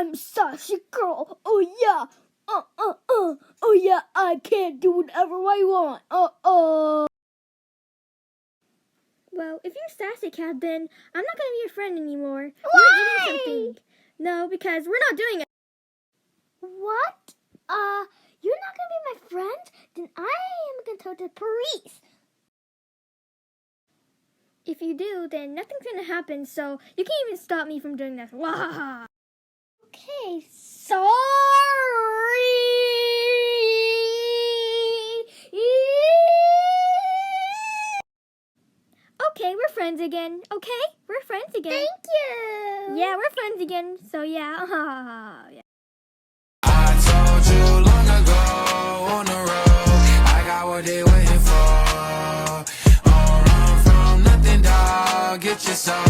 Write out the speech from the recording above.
I'm sassy girl. Oh yeah. Oh yeah, I can't do whatever I want. Well, if you're sassy cat, then I'm not gonna be your friend anymore. Why? You're eating something. No, because we're not doing it. What? You're not gonna be my friend? Then I am gonna tell the police. If you do, then nothing's gonna happen, so you can't even stop me from doing this. Wahaha. Okay, sorry. Okay, we're friends again. Okay? We're friends again. Thank you. Yeah, we're friends again. So yeah. Yeah. I told you long ago on the road, I got what they waiting for. Don't run from nothing, dog. Get your soul.